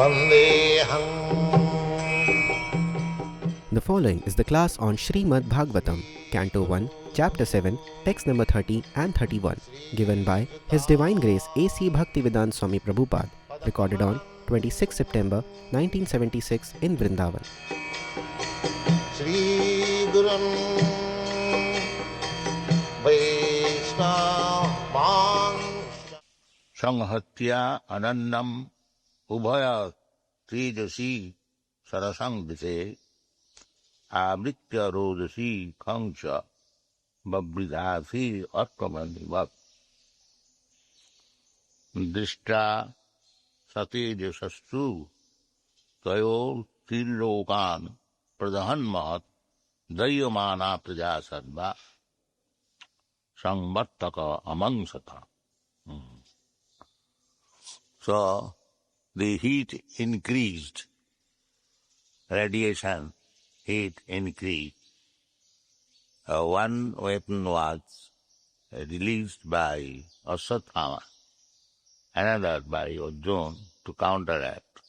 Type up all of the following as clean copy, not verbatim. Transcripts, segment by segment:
Vandeham. The following is the class on Srimad Bhagavatam, Canto 1, Chapter 7, text number 30 and 31, given by His Divine Grace A.C. Bhaktivedanta Swami Prabhupada, recorded on 26 September 1976 in Vrindavan. Shri Gurun Vaishnava Sanghatya anandam ubhaya tejasi sarasang vise avritya rodasi khangsha babridhafi atmanivat drishta satejasastu tayo trilokan pradhanmat dayamana praja sarva sangvattaka amangsata. So the heat increased, radiation, heat increased. One weapon was released by Aswathama, another by Arjuna to counteract.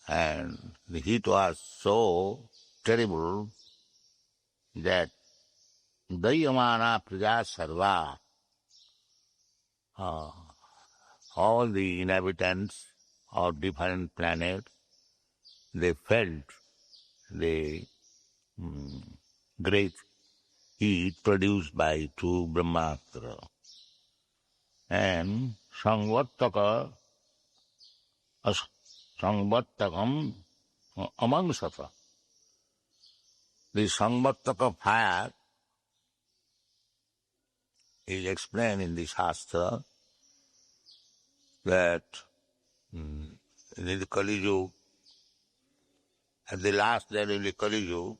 And the heat was so terrible that Dayamana Praja Sarva, all the inhabitants of different planets, they felt the great heat produced by two Brahmastra. And Sangvattakam amangsata. The Sangvattaka fire is explained in the Shastra that in the Kali Yuga, at the last there will be Kali Yuga.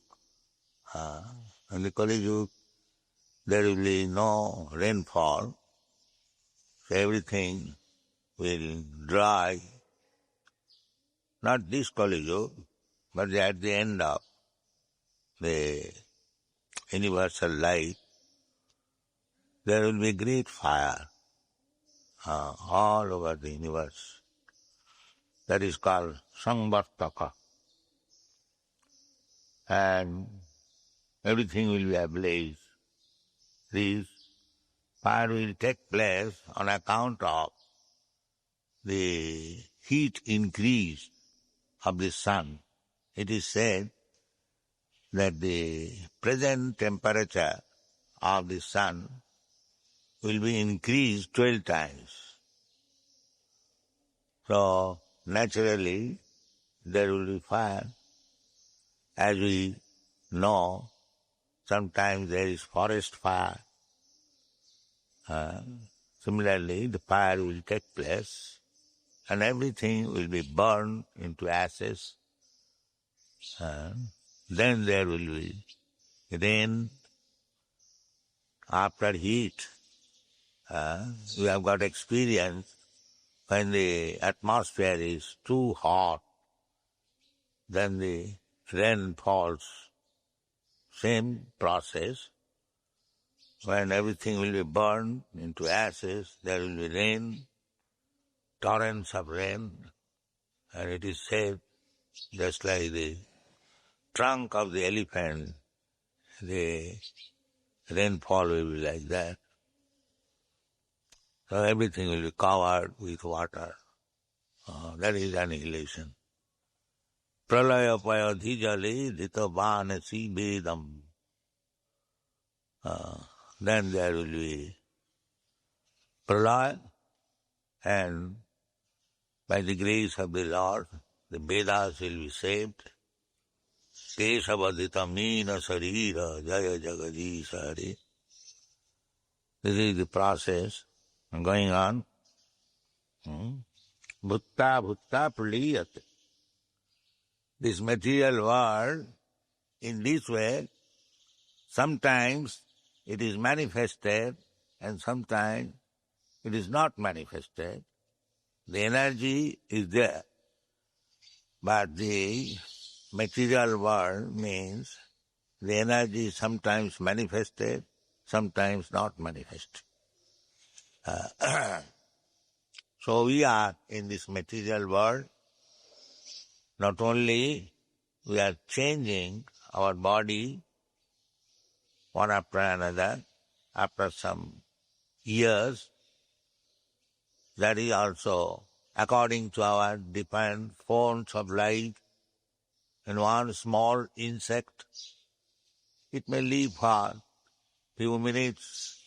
In the Kali Yuga, there will be no rainfall, so everything will dry. Not this Kali Yuga, but at the end of the universal life, there will be great fire all over the universe. That is called Sangvartaka. And everything will be ablaze. This fire will take place on account of the heat increase of the sun. It is said that the present temperature of the sun will be increased 12 times. So, naturally, there will be fire. As we know, sometimes there is forest fire. Similarly, the fire will take place and everything will be burned into ashes. Then there will be rain after heat. We have got experience when the atmosphere is too hot, then the rain falls. Same process. When everything will be burned into ashes, there will be rain, torrents of rain, and it is said, just like the trunk of the elephant, the rainfall will be like that. So everything will be covered with water. That is annihilation. Pralaya payadhi jale dhita vanasi vedam. Then there will be pralaya, and by the grace of the Lord, the Vedas will be saved. Keshavadita meena sarira jaya jagadis hari. This is the process going on. Bhutta bhutta praliyate. This material world, in this way, sometimes it is manifested and sometimes it is not manifested. The energy is there, but the material world means the energy is sometimes manifested, sometimes not manifested. So we are in this material world. Not only we are changing our body one after another, after some years, that is also according to our different forms of life. In one small insect, it may live for few minutes,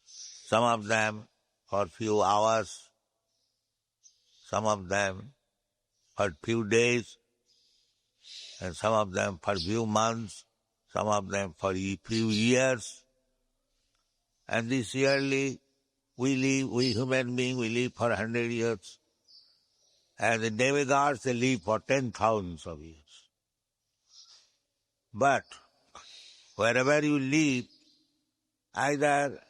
some of them for few hours, some of them for few days, and some of them for few months, some of them for few years. And this yearly, we human beings, we live for 100 years. And the demigods, they live for 10,000 of years. But wherever you live, either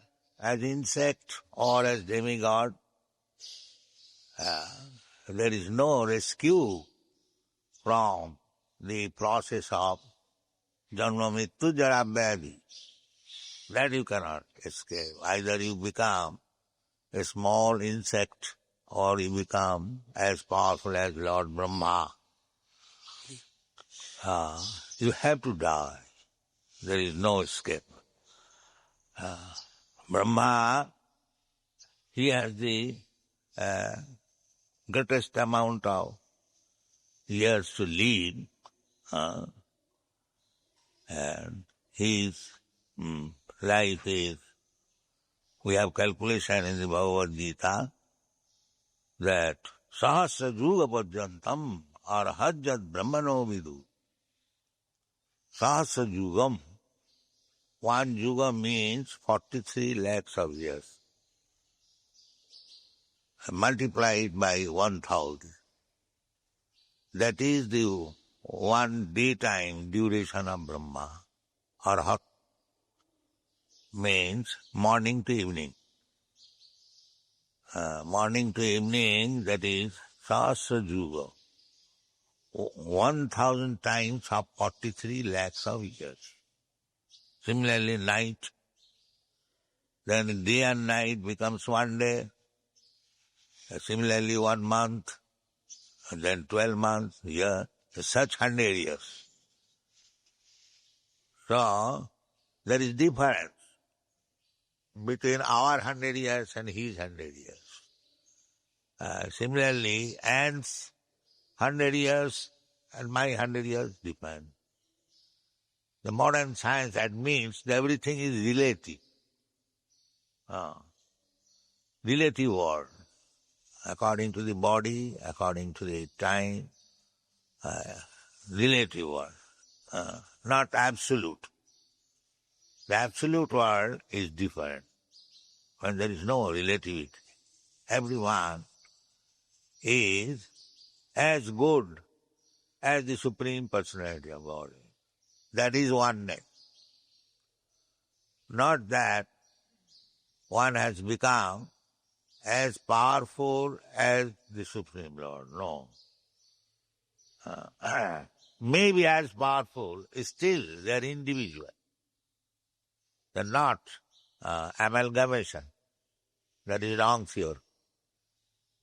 as insect or as demigod, there is no rescue from the process of janma mrityu jara vyadhi. That you cannot escape. Either you become a small insect or you become as powerful as Lord Brahma. You have to die. There is no escape. Brahma, he has the greatest amount of years to live, and his life is, we have calculation in the Bhagavad Gita that sahasra juga pajantam arhajjat brahmano vidu. Sahasra jugam, one juga means 43 lakhs of years. Multiply it by 1,000. That is the one daytime duration of Brahma. Arhat means morning to evening. Morning to evening, that is Sahasra Juga. 1,000 times of 43 lakhs of years. Similarly, night. Then day and night becomes one day. Similarly, 1 month. And then 12 months, year. Such 100 years. So, there is difference between our 100 years and his 100 years. Similarly, ants' 100 years and my 100 years depend. The modern science admits that everything is relative. Relative world. According to the body, according to the time, relative world. Not absolute. The absolute world is different. When there is no relativity, everyone is as good as the Supreme Personality of God. That is oneness. Not that one has become as powerful as the Supreme Lord. No. Maybe as powerful, still they are individual. They are not amalgamation. That is wrong theory.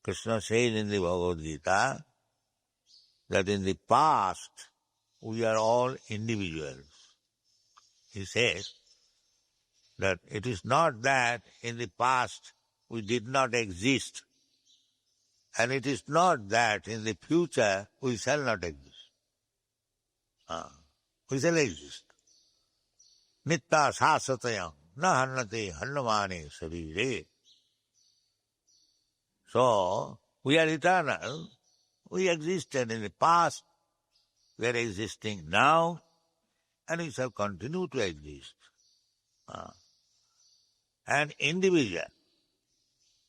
Krishna says in the Bhagavad Gita that in the past we are all individuals. He says that it is not that in the past we did not exist, and it is not that in the future we shall not exist. We shall exist. Nitta sasatayam na hannate hannamane sarire. So, we are eternal. We existed in the past. We are existing now. And we shall continue to exist. And individual.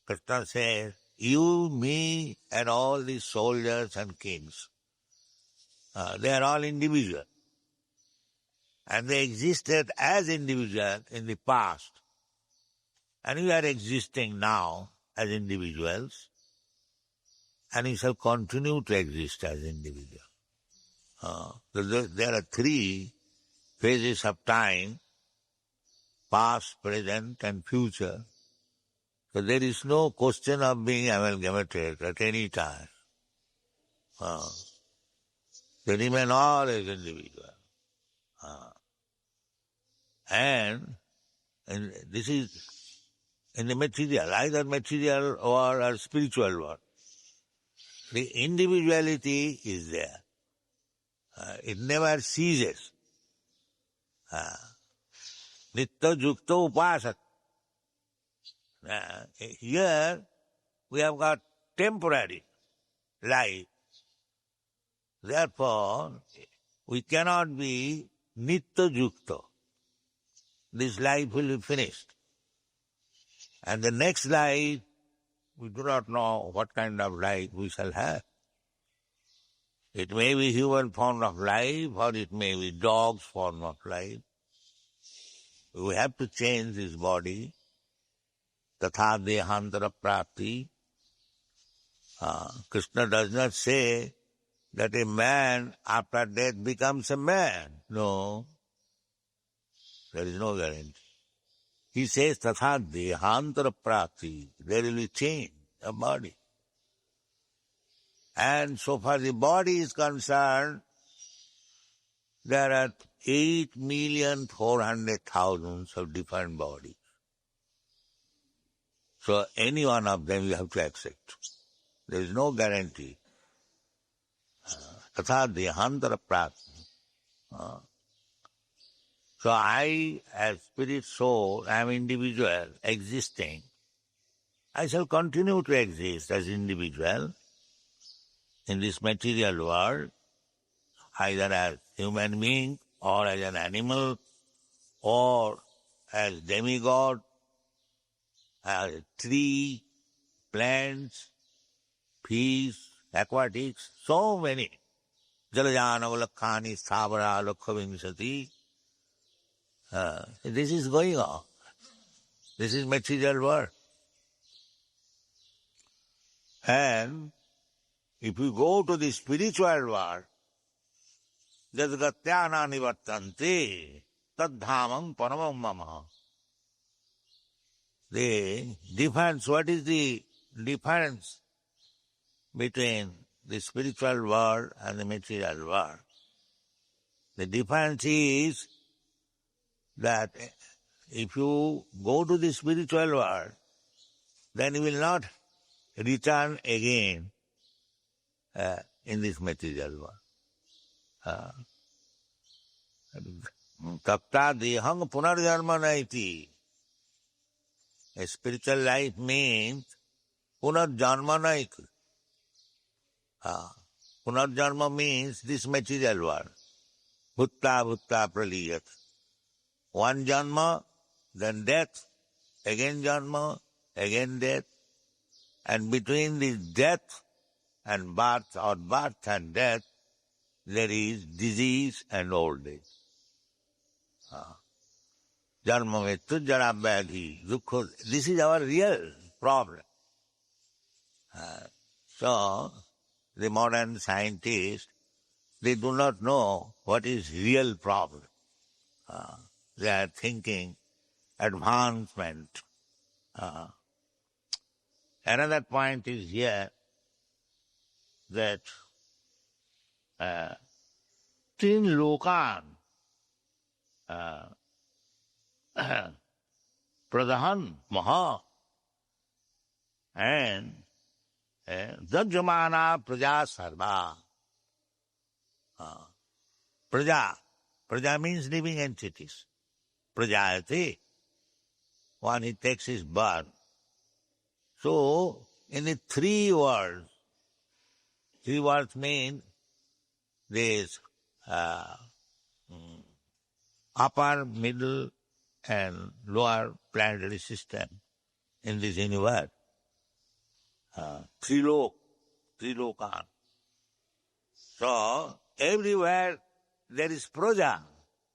Krishna says, you, me, and all these soldiers and kings, they are all individual. And they existed as individual in the past. And we are existing now as individuals. And we shall continue to exist as individuals. There are 3 phases of time, past, present, and future. So there is no question of being amalgamated at any time. They remain always individual. And this is in the material, either material or spiritual world. The individuality is there. It never ceases. Nitya yukta upasat. Here we have got temporary life. Therefore, we cannot be nitya yukta. This life will be finished. And the next life, we do not know what kind of life we shall have. It may be human form of life, or it may be dog's form of life. We have to change this body. Tatha dehantara prapti. Krishna does not say that a man after death becomes a man. No. There is no guarantee. He says tatha dehantara prapti. There will be change of body. And so far the body is concerned, there are 8,400,000 of different bodies. So any one of them you have to accept. There is no guarantee. Tatha dehantara prapti. So I, as spirit soul, am individual, existing. I shall continue to exist as individual in this material world, either as human being or as an animal or as demigod, as a tree, plants, fish, aquatics, so many. Jalajana valakhani sthavara lakhavinsati. This is going on. This is material world. And if you go to the spiritual world, jadgatyana nivartante tadhamam paramam mama. The difference, what is the difference between the spiritual world and the material world? The difference is that if you go to the spiritual world, then you will not return again in this material world. Tapta dehang punarjanma naiti. A spiritual life means punarjanma naiti. Punarjanma means this material world. Bhutta bhutta praliyat. One janma, then death, again janma, again death. And between this death and birth, or birth and death, there is disease and old age. Janma mrityu jara vyadhi dukkha. This is our real problem. So, the modern scientists, they do not know what is real problem. They are thinking advancement. Another point is here that Tin Lokan Pradhan Maha and Dajamana Praja Sarva. Praja means living entities. Prajayati, when he takes his birth. So, in the three worlds mean this upper, middle and lower planetary system in this universe. Trilokan. So, everywhere there is praja,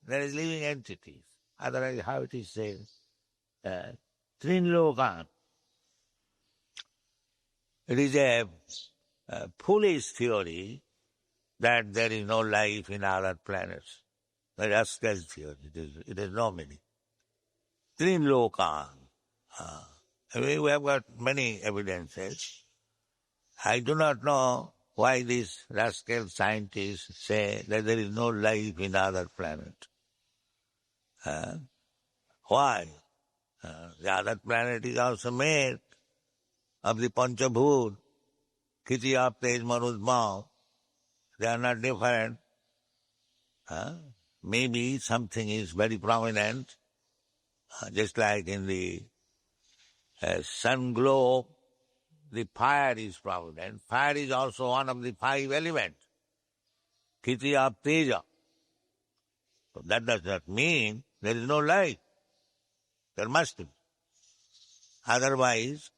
there is living entities. Otherwise, how it is said? Trinlokan. It is a foolish theory that there is no life in other planets. That is Askel's theory. It is no meaning. Trinlokan. We have got many evidences. I do not know why these rascal scientists say that there is no life in other planets. Why? The other planet is also made of the Panchabhut, Kiti, Aptej, Manudma. They are not different. Maybe something is very prominent, just like in the sun globe, the fire is prominent. Fire is also one of the 5 elements. Kiti, Apteja. So that does not mean there is no life. There must be. Otherwise,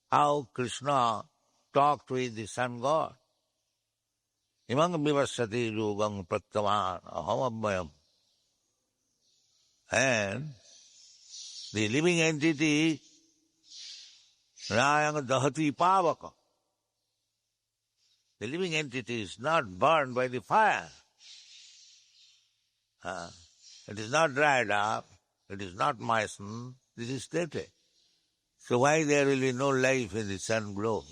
how Krishna talked with the sun god? Imang vivasati yugam pratyaman aham abhayam. And the living entity, rayang dahati pavaka. The living entity is not burned by the fire. It is not dried up. It is not moistened. This is stated. So why there will be no life in the sun globe?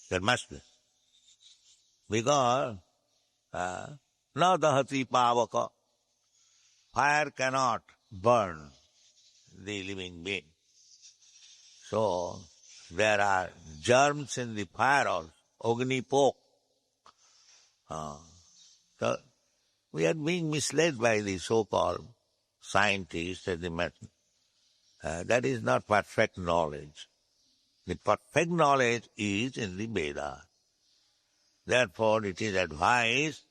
There must be. Because na dahati pavaka. Fire cannot burn the living being. So there are germs in the fire also, Ognipok. So we are being misled by the so-called scientists and the method. That is not perfect knowledge. The perfect knowledge is in the Vedas. Therefore it is advised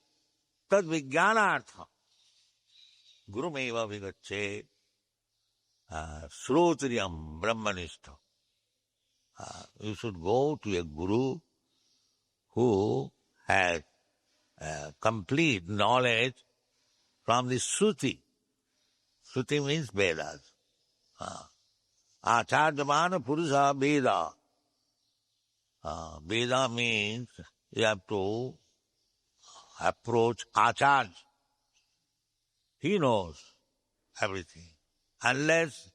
tad vijnanartha gurumeva vigacche srotriyam brahmanistha. You should go to a guru who has complete knowledge from the Shruti. Shruti means Vedas. Acharjamana Purusha Veda. Veda means you have to approach Acharya. He knows everything. Unless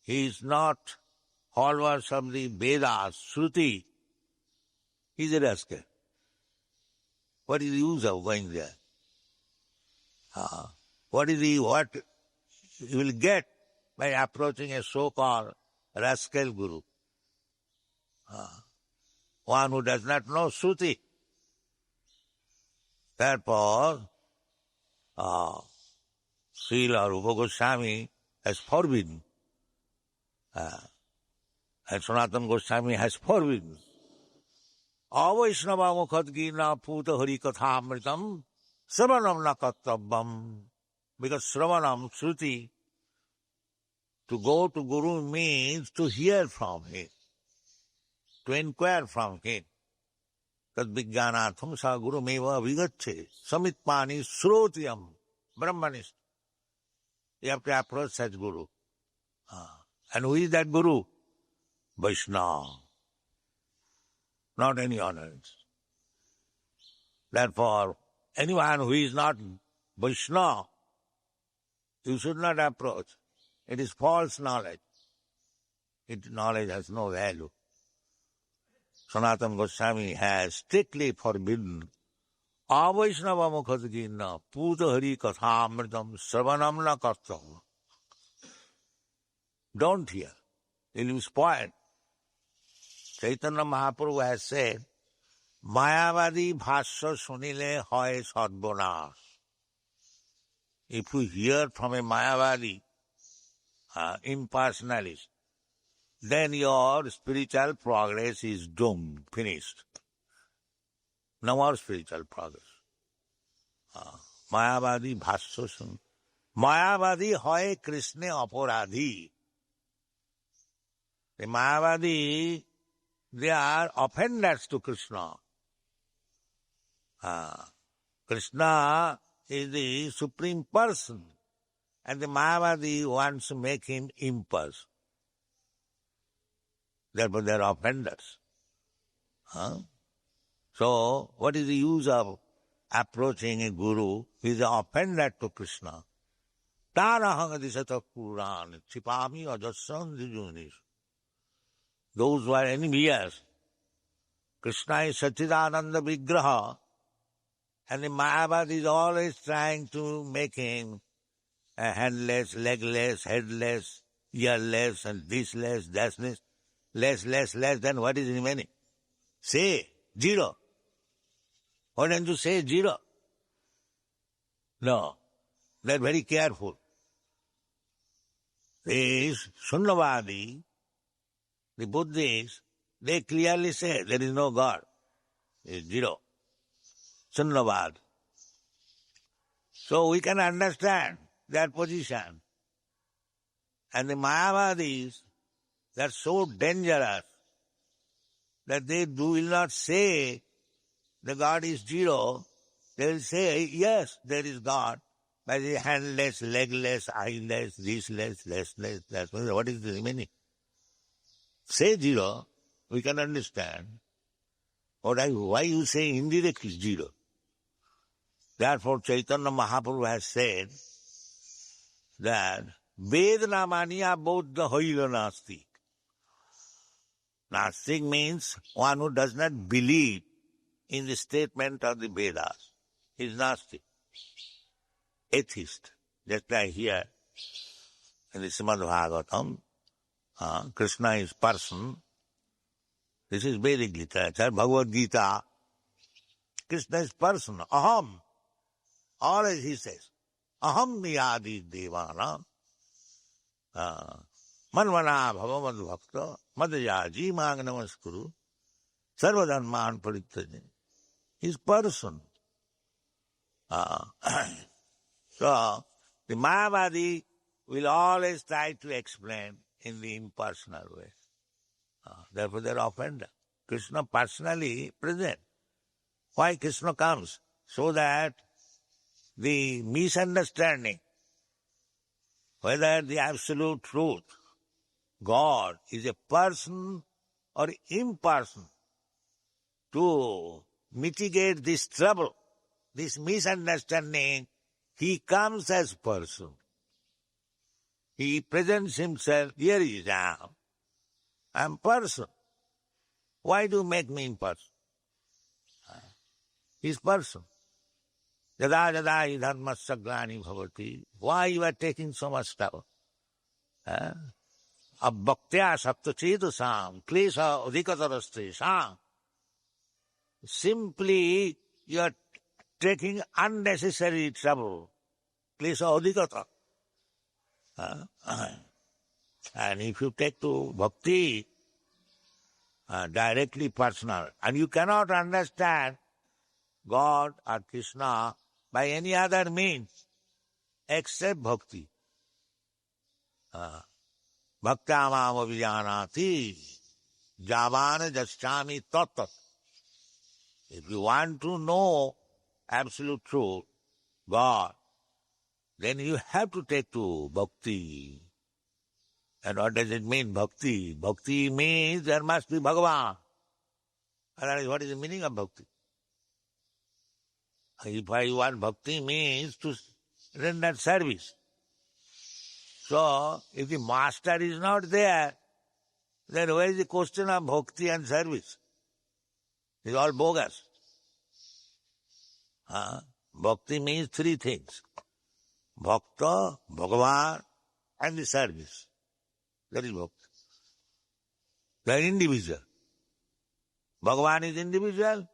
he is not followers of the Vedas, Shruti, he is a rascal. What is the use of going there? What you will get by approaching a so-called rascal guru? One who does not know Shruti. Therefore, Srila Rupa Goswami has forbidden, and Sanatana Goswami has forbidden. Avaishnava mukhadgina puta hari kathamritam sravanam na kartavyam. Because sravanam, Shruti, to go to Guru means to hear from him, to inquire from him. Tad vijnanatham sa guru meva vigacche samitpani srotiyam brahmanist. You have to approach such guru. And who is that guru? Vaishnava. Not any others. Therefore, anyone who is not Vaishnava, you should not approach. It is false knowledge. Knowledge has no value. Sanatana Goswami has strictly forbidden Avaishnava mukhadgina puta hari kathamritam sravanam na kartam. Don't hear. It will be spoiled. Chaitanya Mahaprabhu has said, Mayavadi bhasya sunile hoy sadbonas. If you hear from a Mayavadi, impersonalist, then your spiritual progress is doomed, finished. No more spiritual progress. Mayavadi bhasya sun. Mayavadi hoy Krishna aparadhi. The Mayavadi, they are offenders to Krishna. Krishna is the Supreme Person, and the Mayavadi wants to make him impersonal. Therefore they are offenders. So, what is the use of approaching a guru who is an offender to Krishna? Tanahang disata Puran, Chipami Ajasan Dijunis. Those who are envious, Krishna is Satchidananda Vigraha, and the Mayavad is always trying to make him a handless, legless, headless, earless, and this less, that less, then what is remaining? Say, zero. Why don't you say zero? No, they're very careful. These Sunnavadi, the Buddhists, they clearly say there is no God. It's zero. Sunnavad. So we can understand their position. And the Mayavadis, they are so dangerous that they will not say the God is zero. They will say, yes, there is God, but he is handless, legless, eyeless, thisless, lessless, that's what is the meaning? Say zero, we can understand. Why you say indirectly zero? Therefore, Chaitanya Mahaprabhu has said that Vedana mania bodha hoila nastik. Nastik means one who does not believe in the statement of the Vedas. He is nastik. Atheist. Just like here in the Srimad Bhagavatam, Krishna is person. This is Vedic literature, Bhagavad Gita. Krishna is person, aham. Always he says, aham niyadi devana, manvana bhava madhvakta, madhyaji mang namaskuru, sarvadharman parittaje. He is person. So, the Mayavadi will always try to explain in the impersonal way. Therefore they are offended. Krishna personally present. Why Krishna comes? So that the misunderstanding, whether the absolute truth, God is a person or imperson, to mitigate this trouble, this misunderstanding, he comes as person. He presents himself, here he is, I am person. Why do you make me imperson? He is person. Yada yada hi dharmasya glani bhavati. Why you are taking so much trouble? Abhaktya saptachetusam klesha adhikatarastesam. Simply you are taking unnecessary trouble. Klesha adhikata. And if you take to bhakti, directly personal, and you cannot understand God or Krishna by any other means except bhakti. Bhakta mam avijanati javana jaschami tattat. If you want to know absolute truth, God, then you have to take to bhakti. And what does it mean, bhakti? Bhakti means there must be Bhagavan. Otherwise, what is the meaning of bhakti? If I want bhakti means to render service. So, if the master is not there, then where is the question of bhakti and service? It's all bogus. Bhakti means three things. Bhakta, Bhagavan, and the service. That is bhakti. They are individual. Bhagavan is individual,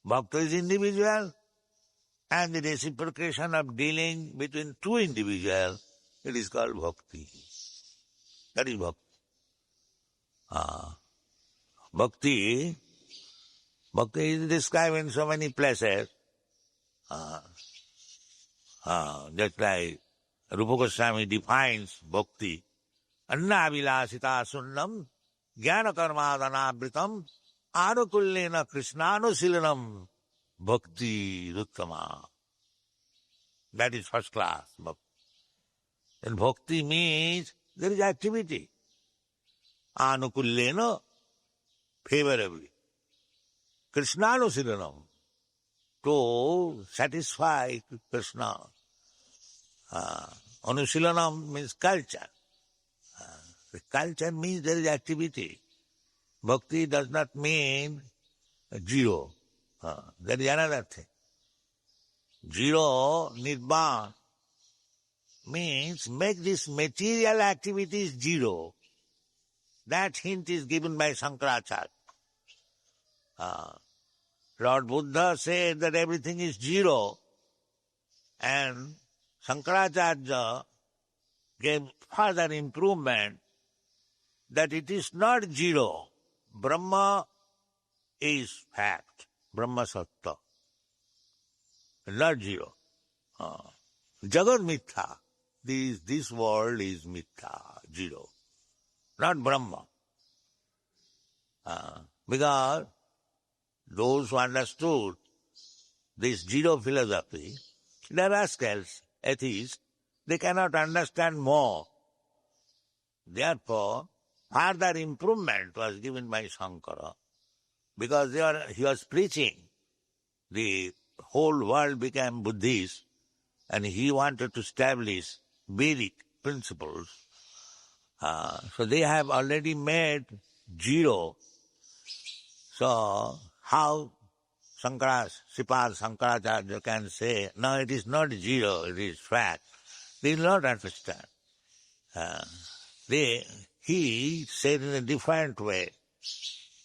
Bhakta is individual, and the reciprocation of dealing between two individuals, it is called bhakti. That is bhakti. Bhakti is described in so many places. Just like Rupa Goswami defines bhakti. Anna vilasita sunnam jnana karmadanabritam anukullena krishnanushilanam bhakti ruttama. That is first class bhakti. And bhakti means there is activity. Anukullena, favorably. Krishnanushilanam, to satisfy Krishna. Anusilanam means culture. The culture means there is activity. Bhakti does not mean zero. That is another thing. Zero, Nirvan, means make this material activities zero. That hint is given by Shankaracharya. Lord Buddha said that everything is zero, and Shankaracharya gave further improvement that it is not zero. Brahma is fact. Brahma Sattva. Not zero. Jagat Mithya. This world is Mithya, zero. Not Brahma. Because those who understood this zero philosophy, they are rascals, atheists. They cannot understand more. Therefore, further improvement was given by Shankara, because he was preaching. The whole world became Buddhist, and he wanted to establish Vedic principles. So they have already made zero. So how Sripad Shankaracharya can say, no, it is not zero, it is fact? They will not understand. He said in a different way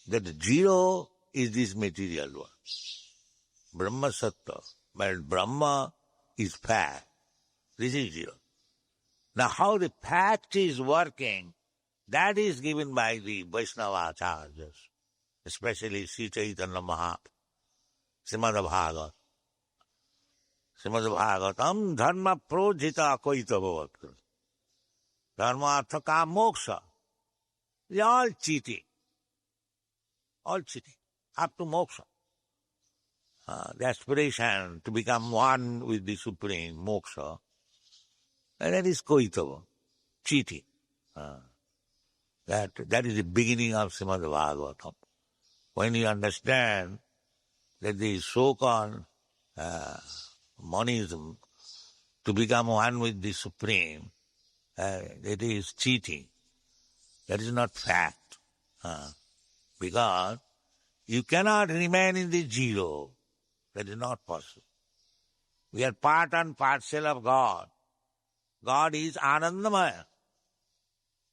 that zero is this material world. Brahma Sattva, but Brahma is fact. This is zero. Now how the fact is working, that is given by the Vaishnava acharyas, especially Sri Chaitanya Mahaprabhu, Srimad Bhagavatam. Srimad Bhagavatam, dharma projita koita bhavat. Dharma artha ka moksha. They are all cheating. All cheating. Up to moksha. The aspiration to become one with the Supreme, moksha, and that is koitava, cheating. That is the beginning of Srimad Bhagavatam. When you understand that the so-called monism, to become one with the Supreme, it is cheating. That is not fact. Because you cannot remain in the zero. That is not possible. We are part and parcel of God. God is Anandamaya.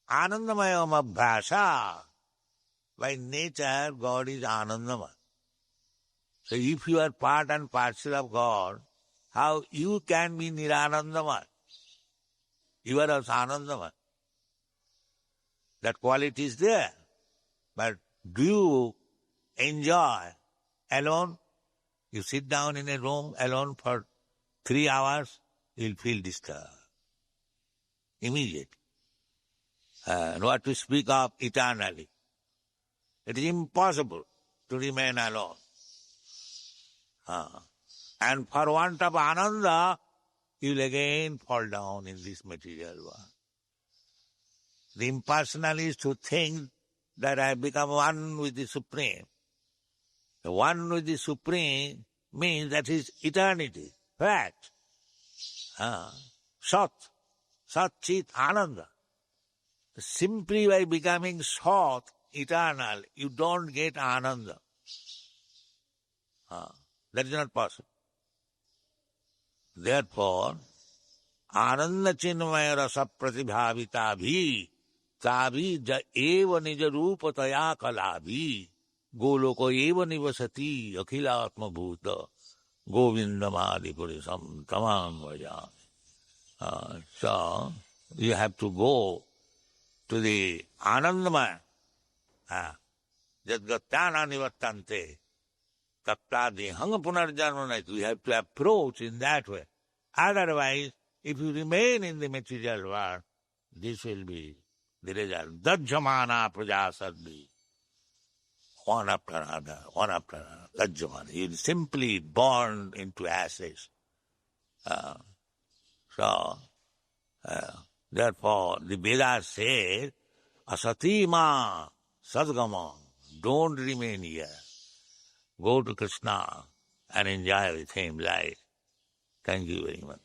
Anandamaya Abhyasa. By nature, God is Anandamaya. So if you are part and parcel of God, how you can be Niranandamaya? You are also Anandamaya. That quality is there. But do you enjoy alone? You sit down in a room alone for 3 hours, you'll feel disturbed. Immediately. And what to speak of eternally. It is impossible to remain alone. And for want of ananda, you'll again fall down in this material world. The impersonalist who thinks that I have become one with the Supreme. The one with the Supreme means that is eternity, fact. Sat, Chit, Ananda. Simply by becoming Sat, eternal, you don't get Ananda. That is not possible. Therefore, Ananda Chinmaya Rasa Pratibhavita Bhi Tabi Ja Eva Nija Rupa Taya Kalabhi Goloko Eva Nivasati Akhilatma Bhuta Govindamadi Purisam Tamam Vajami. So, you have to go to the Anandamaya. Jadgatyana Nivattante Taptadi Hanga Punarjanmanait. We have to approach in that way. Otherwise, if you remain in the material world, this will be the result. Dajjamana prajasadvi. One after another, Dajjamana. You will simply burn into ashes. Therefore, the Vedas say, Asatima Sadgama. Don't remain here. Go to Krishna and enjoy with him life. Thank you very much.